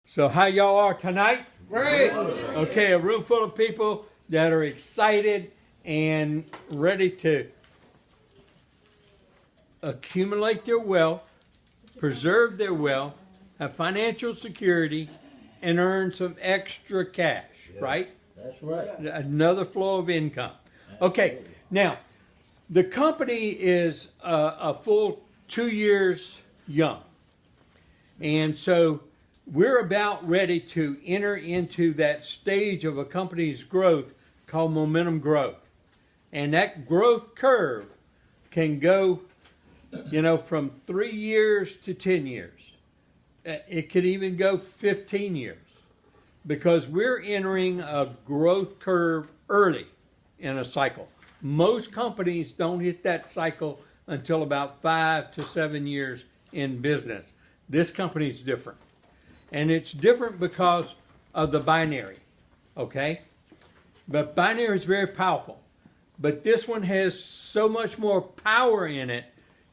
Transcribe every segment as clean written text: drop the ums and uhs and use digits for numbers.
So how y'all are tonight? Great. Okay, a room full of people that are excited and ready to accumulate their wealth, preserve their wealth, have financial security, and earn some extra cash, right? That's right. Another flow of income. Okay, now, the company is a full 2 years young. And so we're about ready to enter into that stage of a company's growth called momentum growth. And that growth curve can go, from 3 years to 10 years. It could even go 15 years because we're entering a growth curve early in a cycle. Most companies don't hit that cycle until about 5 to 7 years in business. This company is different. And it's different because of the binary, okay? But binary is very powerful. But this one has so much more power in it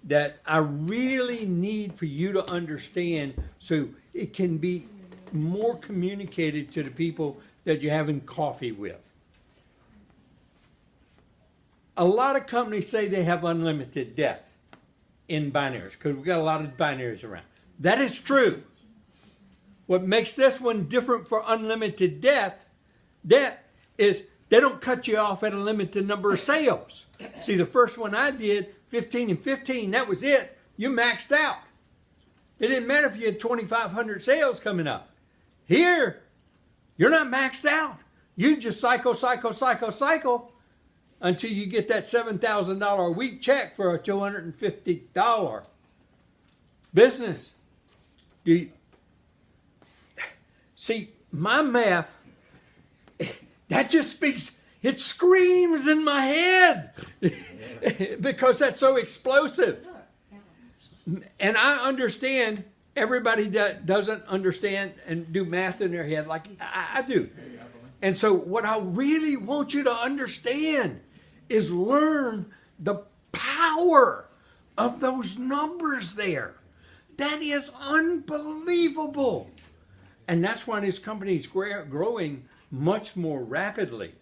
that I really need for you to understand so it can be more communicated to the people that you're having coffee with. A lot of companies say they have unlimited depth in binaries because we've got a lot of binaries around. That is true. What makes this one different for unlimited debt is they don't cut you off at a limited number of sales. See, the first one I did, 15 and 15, that was it. You maxed out. It didn't matter if you had 2,500 sales coming up. Here, you're not maxed out. You just cycle until you get that $7,000 a week check for a $250 business. See, my math, that just speaks, it screams in my head because that's so explosive. And I understand everybody that doesn't understand and do math in their head like I do. And so what I really want you to understand is learn the power of those numbers there. That is unbelievable. And that's why this company is growing much more rapidly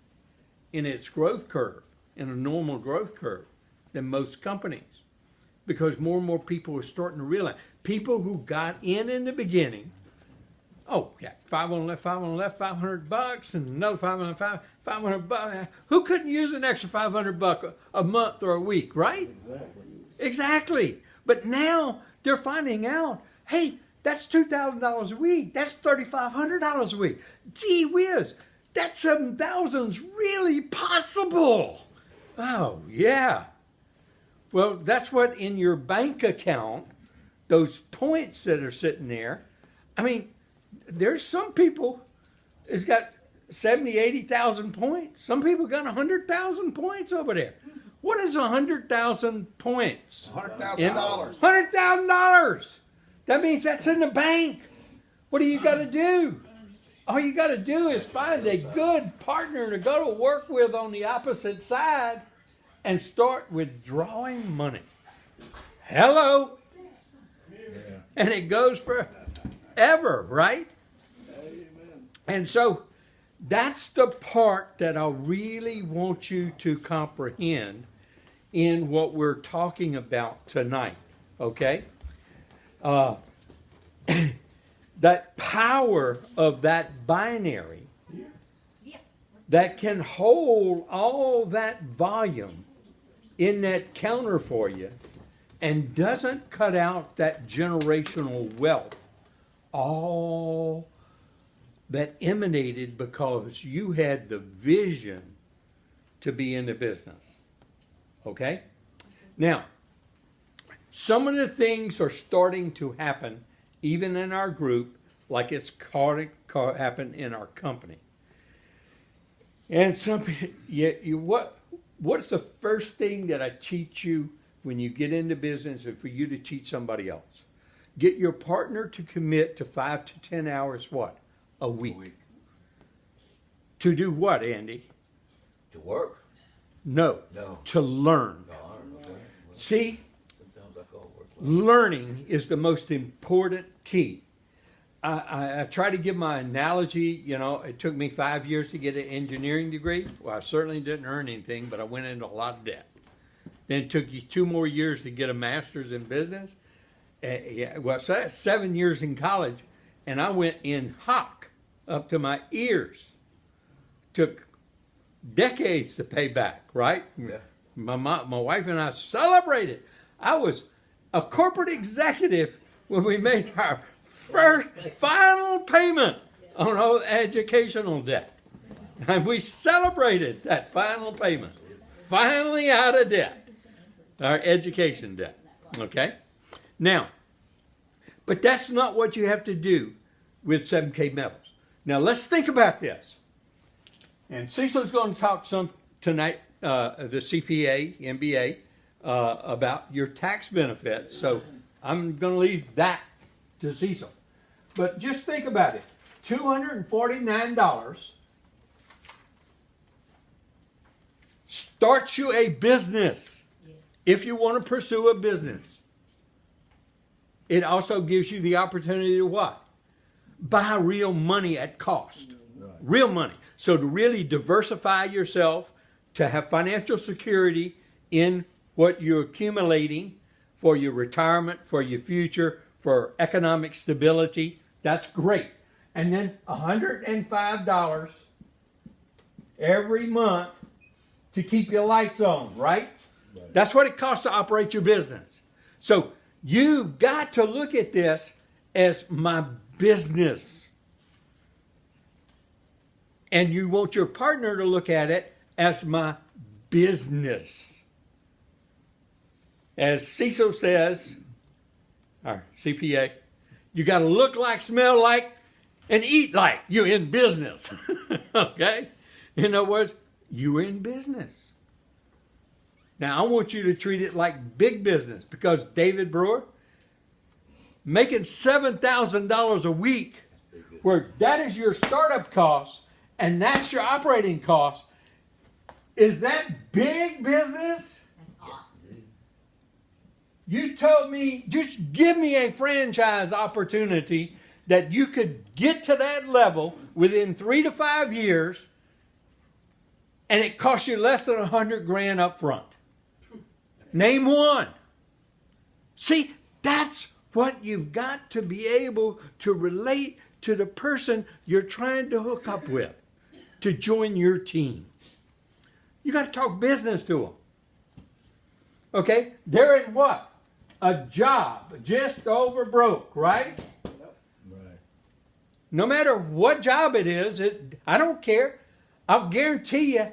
in its growth curve, in a normal growth curve, than most companies. Because more and more people are starting to realize. People who got in the beginning, 5 on the left, $500, and another $500. Who couldn't use an extra $500 a month or a week, right? Exactly. But now they're finding out, hey, that's $2,000 a week. That's $3,500 a week. Gee whiz, that $7,000's really possible. Oh, yeah. Well, that's what in your bank account, those points that are sitting there. I mean, there's some people that's got 70, 80,000 points. Some people got 100,000 points over there. What is 100,000 points? $100,000. $100,000. That means that's in the bank. What do you got to do? All you got to do is find a good partner to go to work with on the opposite side and start withdrawing money. Hello. And it goes forever, right? And so that's the part that I really want you to comprehend in what we're talking about tonight, okay? That power of that binary that can hold all that volume in that counter for you and doesn't cut out that generational wealth, all that emanated because you had the vision to be in the business. Okay? Now, some of the things are starting to happen even in our group, like it's happened in our company. And what's the first thing that I teach you when you get into business and for you to teach somebody else? Get your partner to commit to 5 to 10 hours, what? A week. To do what, Andy? To work? No. To learn. See? Learning is the most important key. I try to give my analogy. You know, it took me 5 years to get an engineering degree. Well, I certainly didn't earn anything, but I went into a lot of debt. Then it took you 2 more years to get a master's in business. Well, so that's 7 years in college, and I went in hock up to my ears. Took decades to pay back, right? Yeah. My wife and I celebrated. I was a corporate executive when we made our first final payment on our educational debt. And we celebrated that final payment. Finally out of debt. Our education debt. Okay? Now, but that's not what you have to do with 7K metals. Now, let's think about this. And Cecil's going to talk some tonight, the CPA, MBA, about your tax benefits. So I'm going to leave that to Cecil. But just think about it. $249 starts you a business if you want to pursue a business. It also gives you the opportunity to what? Buy real money at cost. Real money. So to really diversify yourself, to have financial security in what you're accumulating for your retirement, for your future, for economic stability, that's great. And then $105 every month to keep your lights on, right? That's what it costs to operate your business. So you've got to look at this as my business. And you want your partner to look at it as my business. As Cecil says, our CPA, you got to look like, smell like, and eat like you're in business. Okay? In other words, you're in business. Now, I want you to treat it like big business because David Brewer, making $7,000 a week, where that is your startup cost and that's your operating cost, is that big business? That's awesome. You told me, just give me a franchise opportunity that you could get to that level within 3 to 5 years, and it costs you less than $100,000 up front. Name one. See, that's what you've got to be able to relate to the person you're trying to hook up with to join your team. You got to talk business to them. Okay? They're in what? A job, just over broke, right? Right. No matter what job it is, I don't care. I'll guarantee you,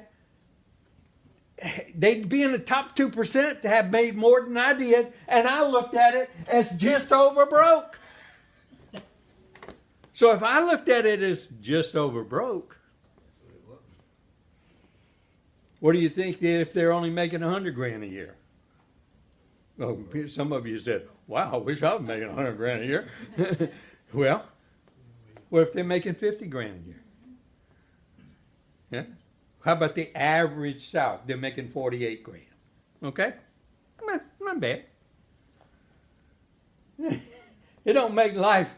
they'd be in the top 2% to have made more than I did, and I looked at it as just over broke. So if I looked at it as just over broke, what do you think if they're only making $100,000 a year? Oh, some of you said, "Wow, I wish I was making $100,000 a year." Well, what if they're making $50,000 a year? Yeah. How about the average salary? They're making $48,000. Okay, not bad. It don't make life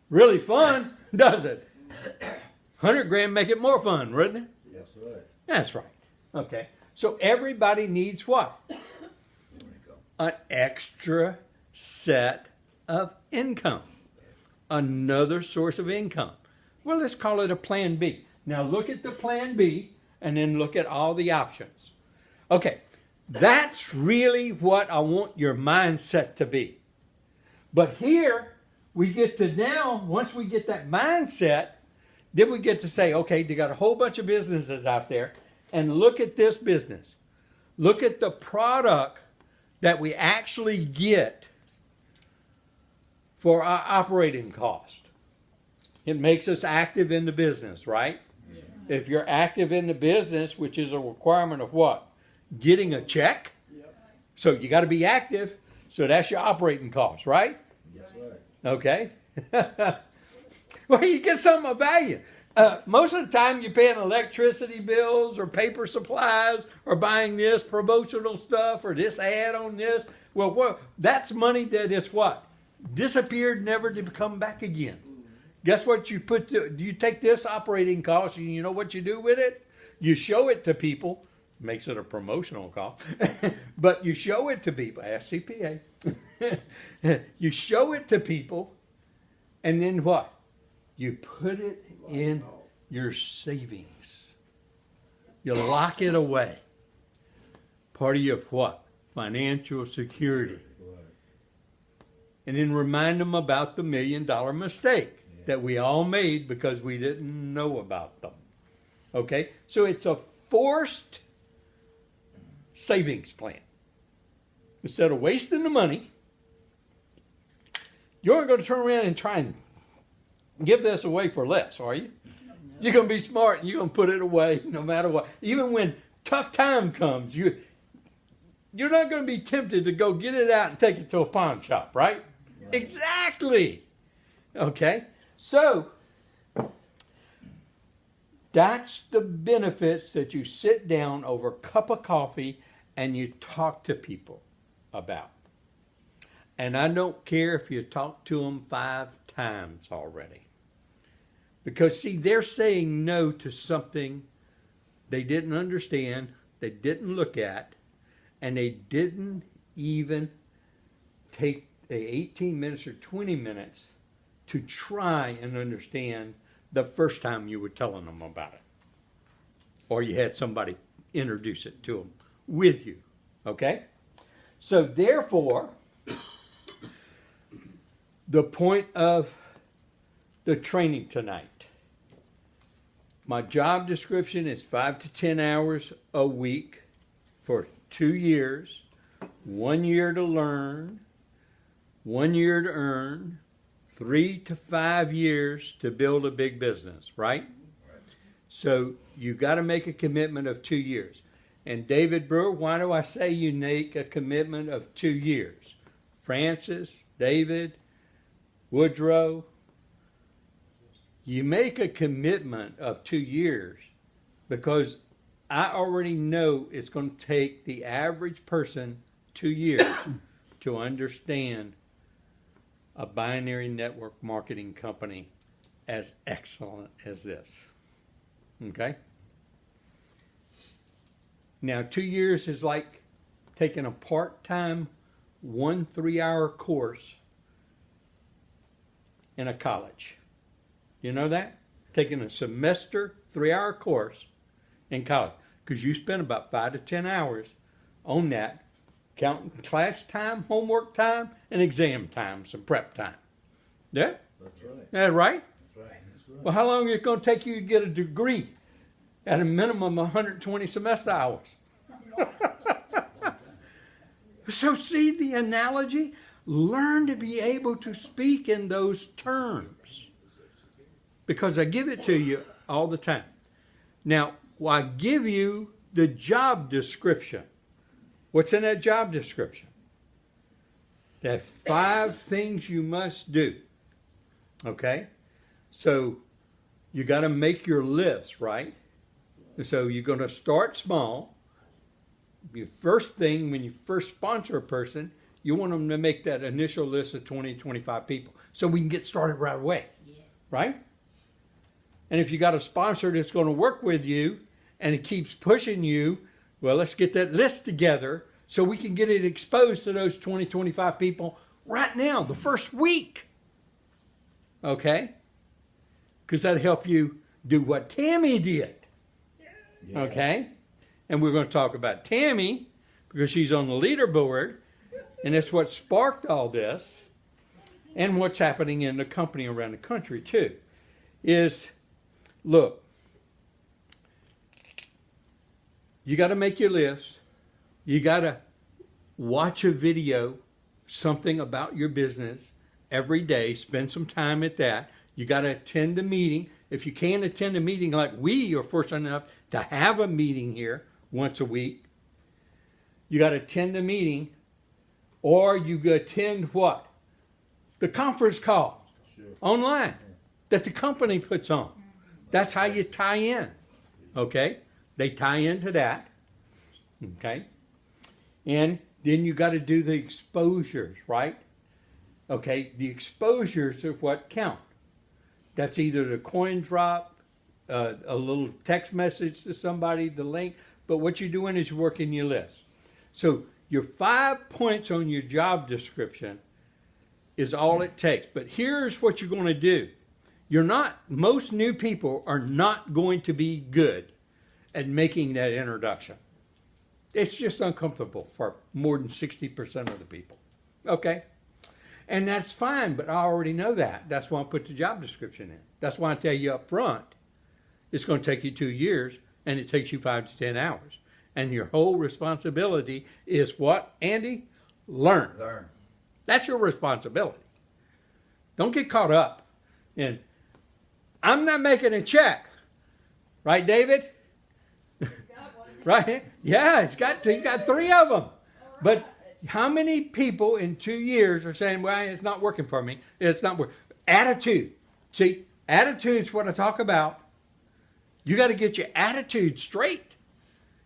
really fun, does it? $100,000 make it more fun, wouldn't it? Yes, right. That's right. Okay. So everybody needs what? An extra set of income. Another source of income. Well, let's call it a plan B. Now look at the plan B and then look at all the options. Okay. That's really what I want your mindset to be. But here we get to now, once we get that mindset, then we get to say, okay, they got a whole bunch of businesses out there. And look at this business. Look at the product that we actually get for our operating cost. It makes us active in the business, right? Yeah. If you're active in the business, which is a requirement of what? Getting a check. Yep. So you got to be active. So that's your operating cost, right? Yes, right. Okay. Well, you get something of value. Most of the time you're paying electricity bills or paper supplies or buying this promotional stuff or this ad on this. Well, that's money that is what? Disappeared, never to come back again. Guess what you put do you take this operating cost and you know what you do with it? You show it to people. Makes it a promotional cost. But you show it to people. Ask CPA. You show it to people, and then what? You put it in your savings. You lock it away. Part of your what? Financial security. Right. And then remind them about the $1 million mistake that we all made because we didn't know about them. Okay? So it's a forced savings plan. Instead of wasting the money, you aren't going to turn around and try and give this away for less, are you? You're going to be smart and you're going to put it away no matter what. Even when tough time comes, you're not going to be tempted to go get it out and take it to a pawn shop, right? Exactly. Okay? So, that's the benefits that you sit down over a cup of coffee and you talk to people about. And I don't care if you talk to them 5 times already. Because, see, they're saying no to something they didn't understand, they didn't look at, and they didn't even take 18 minutes or 20 minutes to try and understand the first time you were telling them about it. Or you had somebody introduce it to them with you. Okay? So therefore, the point of the training tonight. My job description is 5 to 10 hours a week for 2 years, 1 year to learn, 1 year to earn, 3 to 5 years to build a big business, right? So you got to make a commitment of 2 years. And David Brewer, why do I say you make a commitment of 2 years? Francis, David, Woodrow, you make a commitment of 2 years because I already know it's going to take the average person 2 years to understand a binary network marketing company as excellent as this. Okay? Now, 2 years is like taking a part-time 1 3-hour course in a college. You know that? Taking a semester 3-hour course in college. Because you spend about 5 to 10 hours on that, counting class time, homework time, and exam time, some prep time. Yeah? That's right. That right? That's right. That's right. Well, how long is it going to take you to get a degree? At a minimum, 120 semester hours. So see the analogy? Learn to be able to speak in those terms. Because I give it to you all the time. Now, I give you the job description. What's in that job description? There are 5 things you must do. Okay? So, you got to make your list, right? So you're going to start small. Your first thing, when you first sponsor a person, you want them to make that initial list of 20, 25 people so we can get started right away. Yes. Right? And if you got a sponsor that's going to work with you and it keeps pushing you, well, let's get that list together so we can get it exposed to those 20, 25 people right now, the first week. Okay? Because that'll help you do what Tammy did. Yeah. Okay? And we're going to talk about Tammy because she's on the leaderboard, and that's what sparked all this, and what's happening in the company around the country too. Is, look, you got to make your list. You got to watch a video, something about your business every day. Spend some time at that. You got to attend a meeting. If you can't attend a meeting like we are fortunate enough to have a meeting here once a week, you got to attend a meeting, or you attend what? The conference call online that the company puts on. That's how you tie in. Okay? They tie into that. Okay? And then you got to do the exposures, right? Okay? The exposures are what count. That's either the coin drop, a little text message to somebody, the link. But what you're doing is you're working your list. So your 5 points on your job description is all it takes. But here's what you're going to do. Most new people are not going to be good at making that introduction. It's just uncomfortable for more than 60% of the people. Okay? And that's fine, but I already know that. That's why I put the job description in. That's why I tell you up front, it's going to take you 2 years, and it takes you 5 to 10 hours. And your whole responsibility is what, Andy? Learn. That's your responsibility. Don't get caught up in, I'm not making a check. Right, David? Right? Yeah, he got 3 of them. But how many people in 2 years are saying, well, it's not working for me. It's not working. Attitude. See, attitude's what I talk about. You got to get your attitude straight.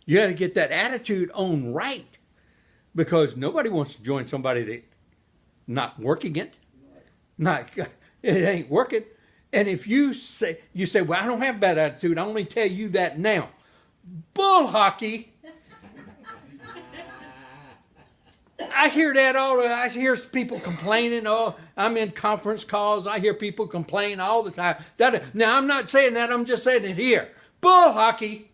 You got to get that attitude on right. Because nobody wants to join somebody that not working it. It ain't working. And if you say, well, I don't have bad attitude. I only tell you that now. Bull hockey. I hear that I hear people complaining. Oh, I'm in conference calls. I hear people complain all the time. Now, I'm not saying that. I'm just saying it here. Bull hockey.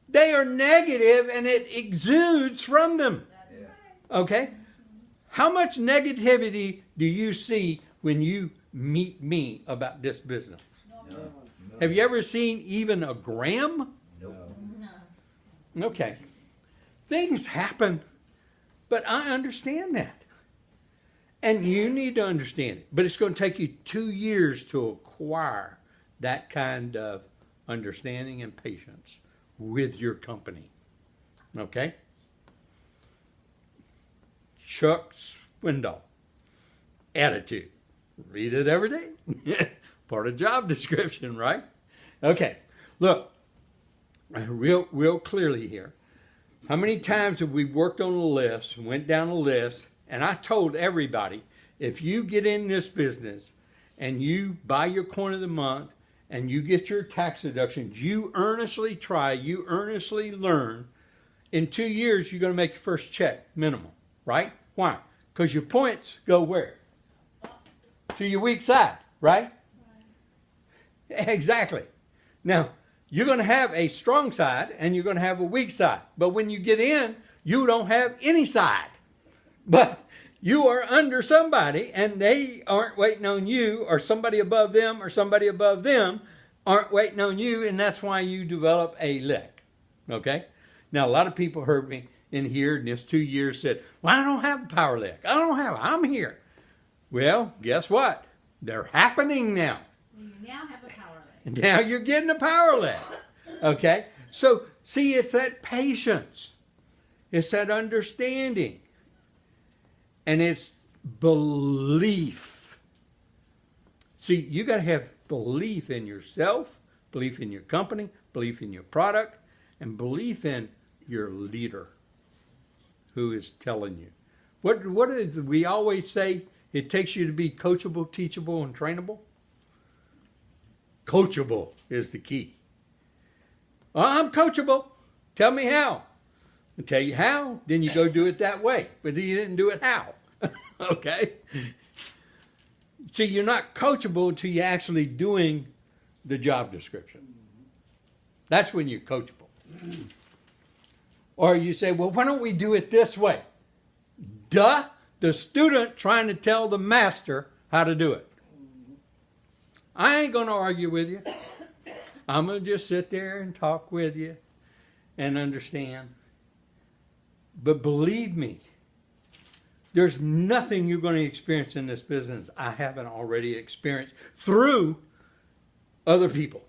They are negative and it exudes from them. Okay? How much negativity do you see when you meet me about this business? No. Have you ever seen even a gram? No. Okay. Things happen, but I understand that. And you need to understand it. But it's going to take you 2 years to acquire that kind of understanding and patience with your company. Okay? Chuck Swindoll. Attitude. Read it every day. Part of job description, right? Okay. Look, real clearly here. How many times have we worked on a list, went down a list, and I told everybody, if you get in this business and you buy your coin of the month and you get your tax deductions, you earnestly try, you earnestly learn, in 2 years you're going to make your first check, minimum, right? Why? Because your points go where? To your weak side, right? Exactly. Now, you're going to have a strong side and you're going to have a weak side. But when you get in, you don't have any side. But you are under somebody and they aren't waiting on you, or somebody above them or somebody above them aren't waiting on you, and that's why you develop a lick. Okay? Now, a lot of people heard me in here in this 2 years said, well, I don't have a power lick. I'm here. Well, guess what? They're happening now. You now have a power leg. Now you're getting a power leg. Okay? So, see, it's that patience. It's that understanding. And it's belief. See, you got to have belief in yourself, belief in your company, belief in your product, and belief in your leader who is telling you. What is we always say? It takes you to be coachable, teachable, and trainable. Coachable is the key. Well, I'm coachable. Tell me how. I tell you how, then you go do it that way. But you didn't do it how. Okay? See, you're not coachable until you're actually doing the job description. That's when you're coachable. Or you say, well, why don't we do it this way? Duh, the student trying to tell the master how to do it. I ain't going to argue with you. I'm going to just sit there and talk with you and understand. But believe me, there's nothing you're going to experience in this business I haven't already experienced through other people.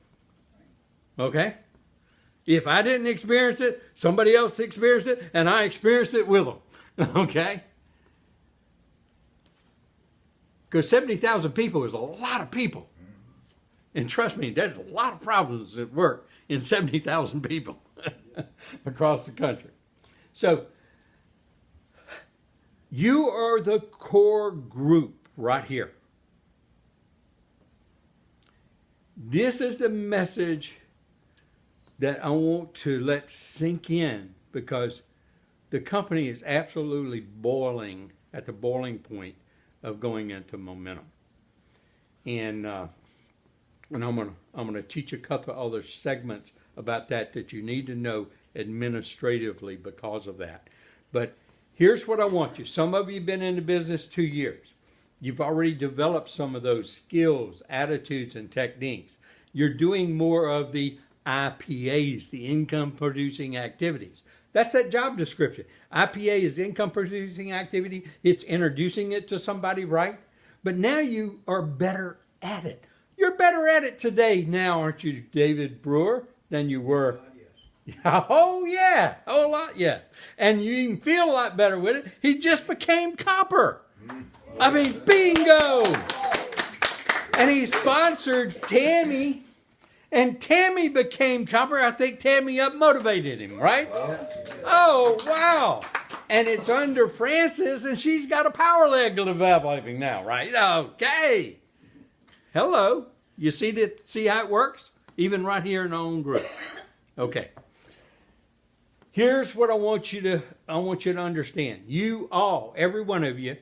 Okay? If I didn't experience it, somebody else experienced it, and I experienced it with them. Okay? Because 70,000 people is a lot of people. And trust me, there's a lot of problems at work in 70,000 people across the country. So, you are the core group right here. This is the message that I want to let sink in, because the company is absolutely boiling at the boiling point of going into momentum. And I'm gonna teach a couple of other segments about that you need to know administratively because of that. But here's what I want you. Some of you have been in the business 2 years. You've already developed some of those skills, attitudes, and techniques. You're doing more of the IPAs, the income producing activities. That's that job description. IPA is income producing activity. It's introducing it to somebody, right? But now you are better at it. You're better at it today now, aren't you, David Brewer, than you were? Oh, yeah. A whole lot, yes. And you even feel a lot better with it. He just became copper. I mean, bingo. And he sponsored Tammy. And Tammy became copper. I think Tammy up-motivated him, right? Oh, wow. And it's under Frances, and she's got a power leg developing now, right? Okay. Hello. You see how it works? Even right here in our own group. Okay. Here's what I want you to understand. You all, every one of you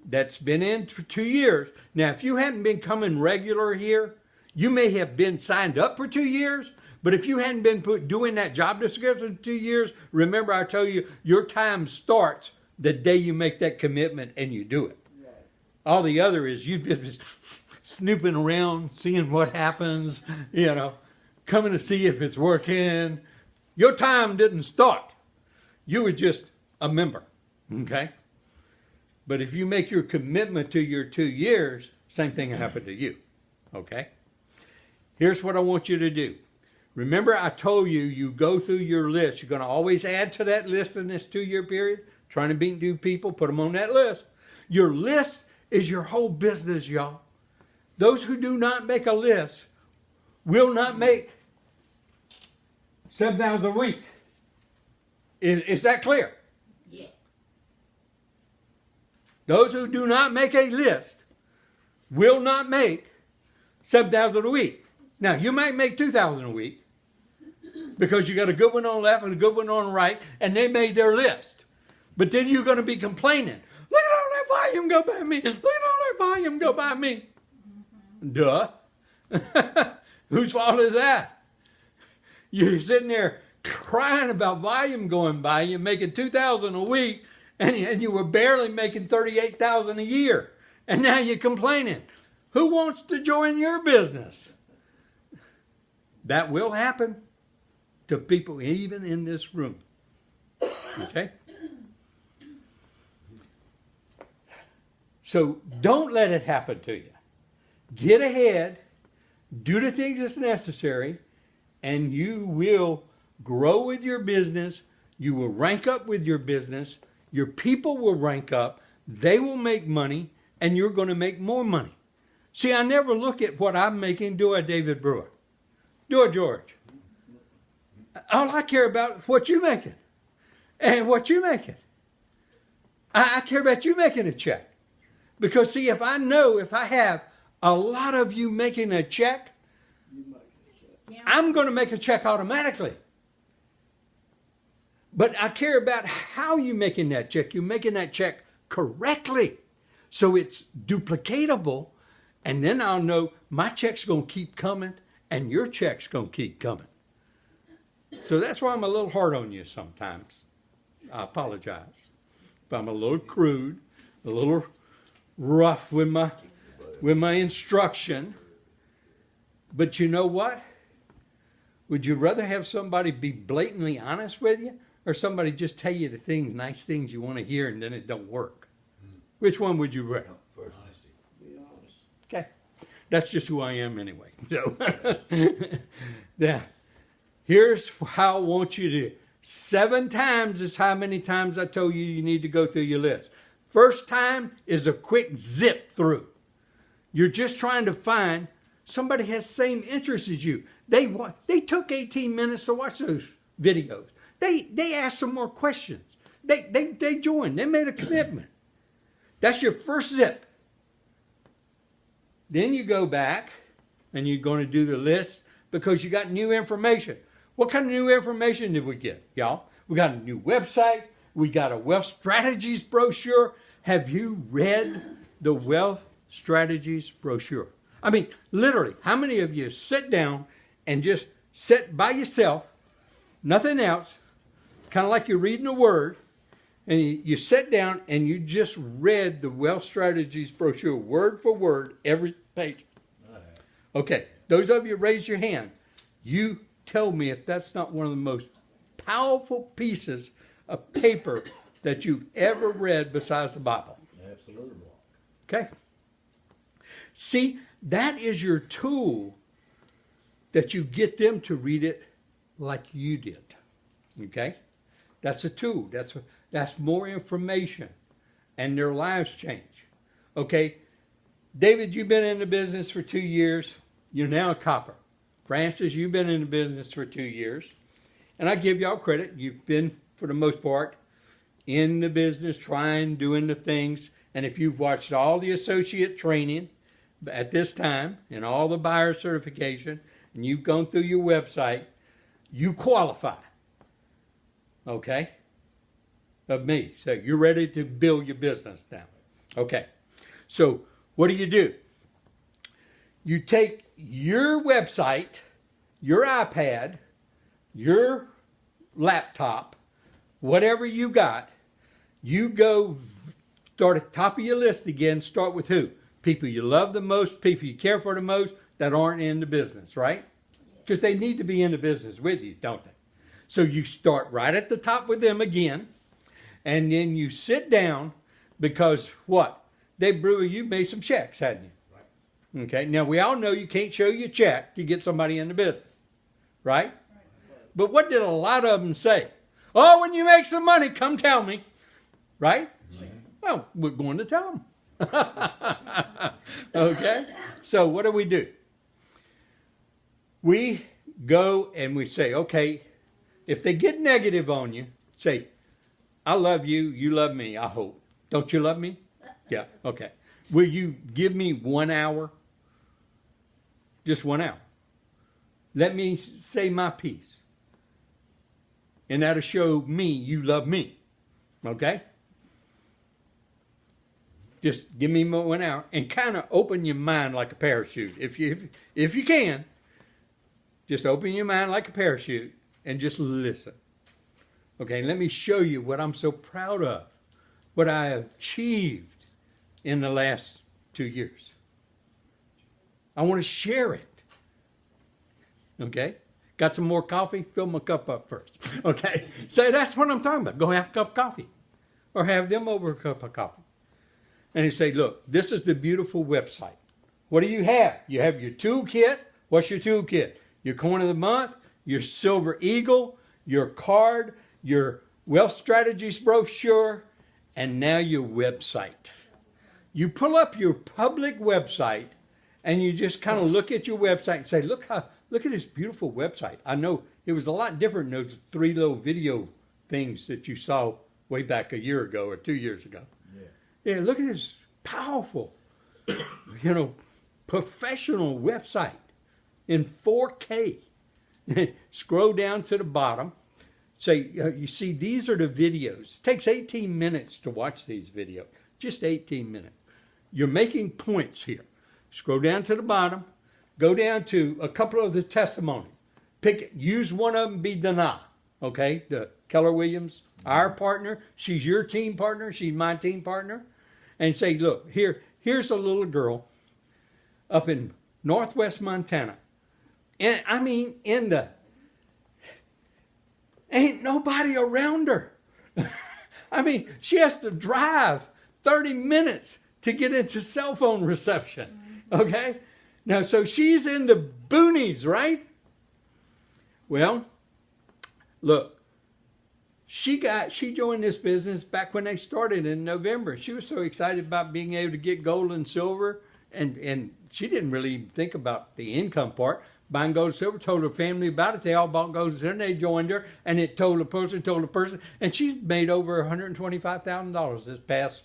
that's been in for 2 years. Now, if you hadn't been coming regular here, you may have been signed up for 2 years, but if you hadn't been doing that job description for 2 years, remember I told you your time starts the day you make that commitment and you do it. Right. All the other is you've been just snooping around, seeing what happens, coming to see if it's working. Your time didn't start. You were just a member, okay? But if you make your commitment to your 2 years, same thing will happen to you, okay? Here's what I want you to do. Remember I told you, you go through your list. You're going to always add to that list in this 2-year period. Trying to beat new people, put them on that list. Your list is your whole business, y'all. Those who do not make a list will not make $7,000 a week. Is that clear? Yes. Those who do not make a list will not make $7,000 a week. Now, you might make $2,000 a week because you got a good one on the left and a good one on the right, and they made their list. But then you're going to be complaining. Look at all that volume go by me. Look at all that volume go by me. Duh. Whose fault is that? You're sitting there crying about volume going by you, making $2,000 a week, and you were barely making $38,000 a year. And now you're complaining. Who wants to join your business? That will happen to people even in this room. Okay? So don't let it happen to you. Get ahead, do the things that's necessary, and you will grow with your business. You will rank up with your business. Your people will rank up. They will make money, and you're going to make more money. See, I never look at what I'm making, do I, David Brewer? Do I, George? All I care about is what you're making and what you're making. I care about you making a check. Because, see, if I have a lot of you making a check, I'm going to make a check automatically. But I care about how you're making that check. You're making that check correctly. So it's duplicatable. And then I'll know my check's going to keep coming and your check's going to keep coming. So that's why I'm a little hard on you sometimes. I apologize if I'm a little crude, a little rough with my instruction. But you know what? Would you rather have somebody be blatantly honest with you or somebody just tell you the nice things you want to hear and then it don't work? Which one would you rather? Honesty. Be honest. Okay. That's just who I am anyway. So, yeah. Here's how I want you to do it. 7 times is how many times I told you need to go through your list. First time is a quick zip through. You're just trying to find somebody has the same interests as you. They took 18 minutes to watch those videos. They asked some more questions. They joined. They made a commitment. That's your first zip. Then you go back and you're going to do the list because you got new information. What kind of new information did we get, y'all? We got a new website. We got a wealth strategies brochure. Have you read the wealth strategies brochure? I mean, literally, how many of you sit down and just sit by yourself, nothing else, kind of like you're reading a word, and you sit down and you just read the wealth strategies brochure word for word, every page? Okay, those of you raise your hand. You tell me if that's not one of the most powerful pieces of paper that you've ever read besides the Bible. Absolutely. Okay. See, that is your tool that you get them to read it like you did. Okay? That's a tool. That's more information. And their lives change. Okay? David, you've been in the business for 2 years. You're now a copper. Francis, you've been in the business for 2 years. And I give y'all credit. You've been, for the most part, in the business, doing the things. And if you've watched all the associate training at this time and all the buyer certification, and you've gone through your website, you qualify. Okay? Of me. So you're ready to build your business now. Okay. So what do? You take your website, your iPad, your laptop, whatever you got, you go start at the top of your list again. Start with who? People you love the most, people you care for the most that aren't in the business, right? Because they need to be in the business with you, don't they? So you start right at the top with them again, and then you sit down because what? Dave Brewer, you made some checks, hadn't you? Right. Okay, now we all know you can't show your check to get somebody in the business, right? But what did a lot of them say? Oh, when you make some money, come tell me, right? Yeah. Well, we're going to tell them. Okay, so what do? We go and we say, okay, if they get negative on you, say, I love you, you love me, I hope. Don't you love me? Yeah, okay. Will you give me 1 hour? Just 1 hour. Let me say my piece. And that'll show me you love me. Okay? Just give me 1 hour and kind of open your mind like a parachute. If you can, just open your mind like a parachute and just listen. Okay, let me show you what I'm so proud of, what I have achieved in the last 2 years. I want to share it. Okay? Got some more coffee? Fill my cup up first. Okay? So that's what I'm talking about. Go have a cup of coffee. Or have them over a cup of coffee. And you say, look, this is the beautiful website. What do you have? You have your toolkit. What's your toolkit? Your coin of the month, your silver eagle, your card, your wealth strategies brochure, and now your website. You pull up your public website and you just kind of look at your website and say, look at this beautiful website. I know it was a lot different than those 3 little video things that you saw way back a year ago or 2 years ago. Yeah, look at this powerful, professional website in 4K. Scroll down to the bottom. Say, you see, these are the videos. It takes 18 minutes to watch these videos. Just 18 minutes. You're making points here. Scroll down to the bottom. Go down to a couple of the testimonies. Use one of them, be Dana. Okay, the Keller Williams, our partner. She's your team partner. She's my team partner. And say, look, here's a little girl up in northwest Montana. And I mean, ain't nobody around her. I mean, she has to drive 30 minutes to get into cell phone reception. Okay? Now, so she's in the boonies, right? Well, look, she joined this business back when they started in November. She was so excited about being able to get gold and silver, and she didn't really think about the income part. Buying gold and silver, told her family about it. They all bought gold and silver, and they joined her, and it told a person, and she's made over $125,000 this past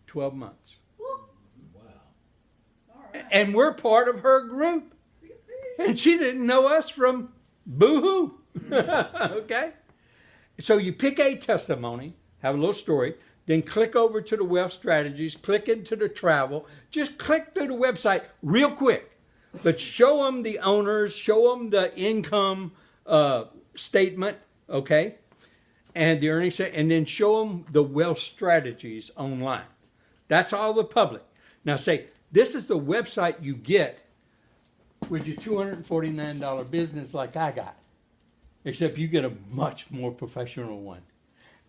12 months. Wow. And we're part of her group. And she didn't know us from boo-hoo. Okay? So you pick a testimony, have a little story, then click over to the wealth strategies, click into the travel, just click through the website real quick. But show them the owners, show them the income statement, okay? And the earnings, and then show them the wealth strategies online. That's all the public. Now say, this is the website you get with your $249 business like I got. Except you get a much more professional one.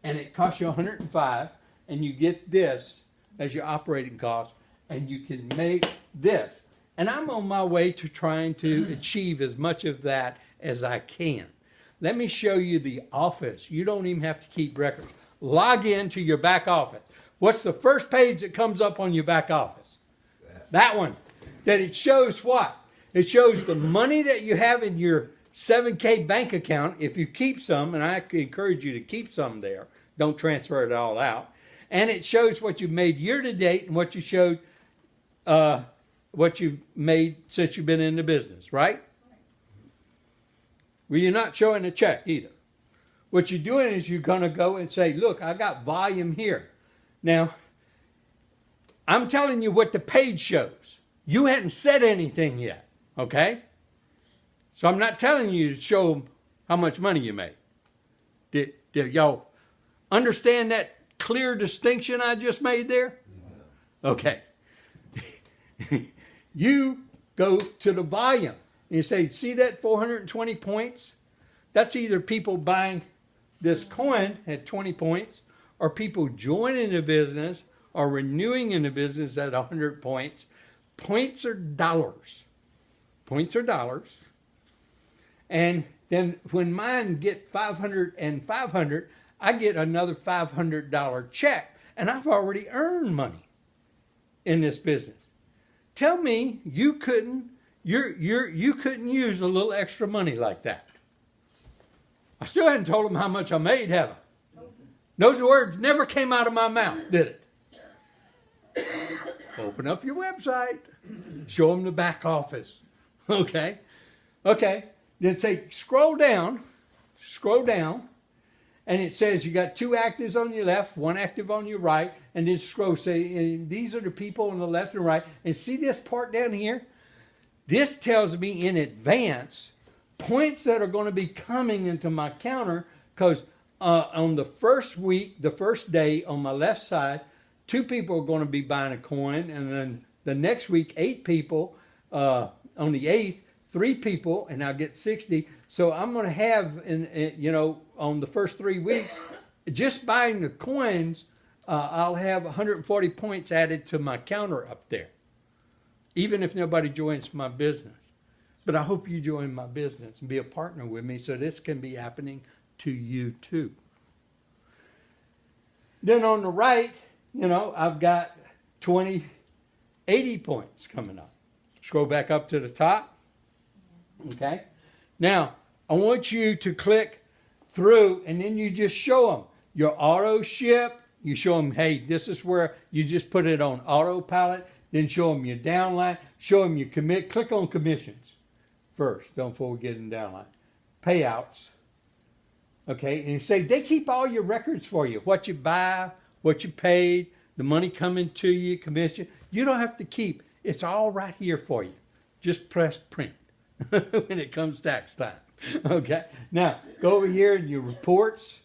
And it costs you $105, and you get this as your operating cost, and you can make this. And I'm on my way to trying to achieve as much of that as I can. Let me show you the office. You don't even have to keep records. Log into your back office. What's the first page that comes up on your back office? That one. That it shows what? It shows the money that you have in your 7K bank account, if you keep some, and I encourage you to keep some there. Don't transfer it all out. And it shows what you've made year to date and what you showed, what you've made since you've been in the business, right? Well, you're not showing a check either. What you're doing is you're going to go and say, look, I got volume here. Now, I'm telling you what the page shows. You hadn't said anything yet, okay? So I'm not telling you to show them how much money you made. Did y'all understand that clear distinction I just made there? Okay. You go to the volume and you say, see that 420 points? That's either people buying this coin at 20 points or people joining the business or renewing in the business at 100 points. Points are dollars. Points are dollars. And then when mine get 500 and 500, I get another $500 check. And I've already earned money in this business. Tell me you couldn't use a little extra money like that. I still hadn't told them how much I made, have I? Those words never came out of my mouth, did it? Open up your website. Show them the back office. Okay? Okay. Then say, scroll down, and it says you got 2 actives on your left, 1 active on your right, and then scroll, say, these are the people on the left and right. And see this part down here? This tells me in advance points that are going to be coming into my counter, because on the first week, the first day on my left side, 2 people are going to be buying a coin, and then the next week, 8 people. On the 8th, 3 people, and I'll get 60. So I'm going to have, on the first 3 weeks, just buying the coins, I'll have 140 points added to my counter up there, even if nobody joins my business. But I hope you join my business and be a partner with me so this can be happening to you too. Then on the right, I've got 80 points coming up. Scroll back up to the top. Okay. Now, I want you to click through, and then you just show them your auto ship. You show them, hey, this is where you just put it on autopilot. Then show them your downline. Show them your commit. Click on commissions first. Don't forget in downline. Payouts. Okay. And you say, they keep all your records for you. What you buy, what you paid, the money coming to you, commission. You don't have to keep. It's all right here for you. Just press print when it comes tax time. Okay. Now, go over here in your reports.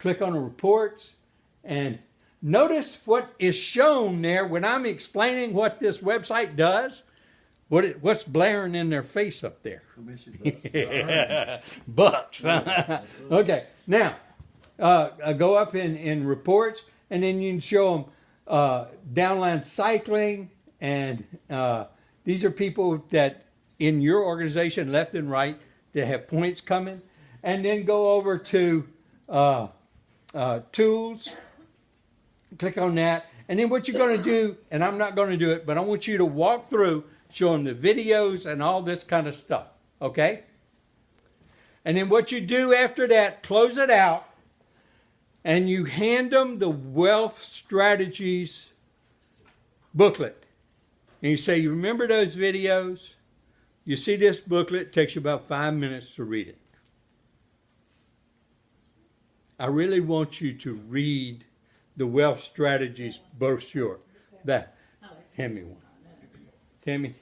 Click on the reports. And notice what is shown there when I'm explaining what this website does. What's blaring in their face up there? Yeah. Bucks. Okay. Now, go up in reports, and then you can show them downline cycling. And these are people that in your organization, left and right, that have points coming. And then go over to tools. Click on that. And then what you're going to do, and I'm not going to do it, but I want you to walk through, show them the videos and all this kind of stuff. Okay? And then what you do after that, close it out, and you hand them the Wealth Strategies booklet. And you say, you remember those videos? You see this booklet, it takes you about 5 minutes to read it. I really want you to read the Wealth Strategies brochure. That. Hand me one. Tammy,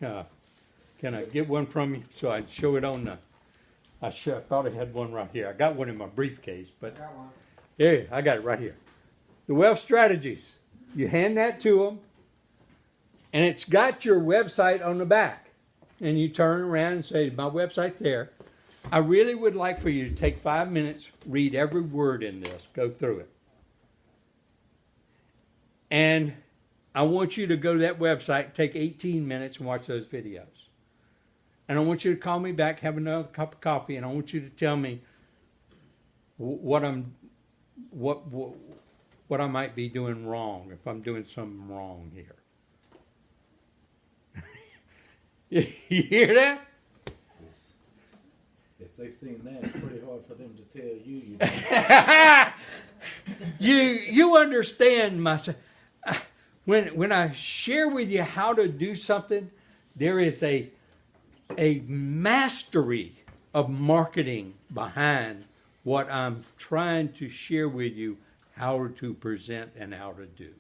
can I get one from you so I show it on the... I thought I had one right here. I got one in my briefcase, but... Yeah, I got it right here. The Wealth Strategies. You hand that to them, and it's got your website on the back. And you turn around and say, my website's there. I really would like for you to take 5 minutes, read every word in this, go through it. And I want you to go to that website, take 18 minutes and watch those videos. And I want you to call me back, have another cup of coffee, and I want you to tell me what I might be doing wrong, if I'm doing something wrong here. You hear that? If they've seen that, it's pretty hard for them to tell you. You understand when I share with you how to do something, there is a mastery of marketing behind what I'm trying to share with you how to present and how to do.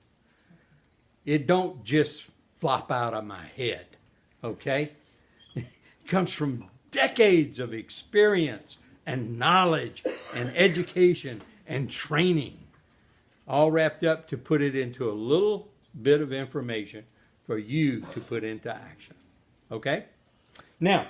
It don't just flop out of my head, okay? It comes from decades of experience and knowledge and education and training, all wrapped up to put it into a little bit of information for you to put into action. Okay? Now,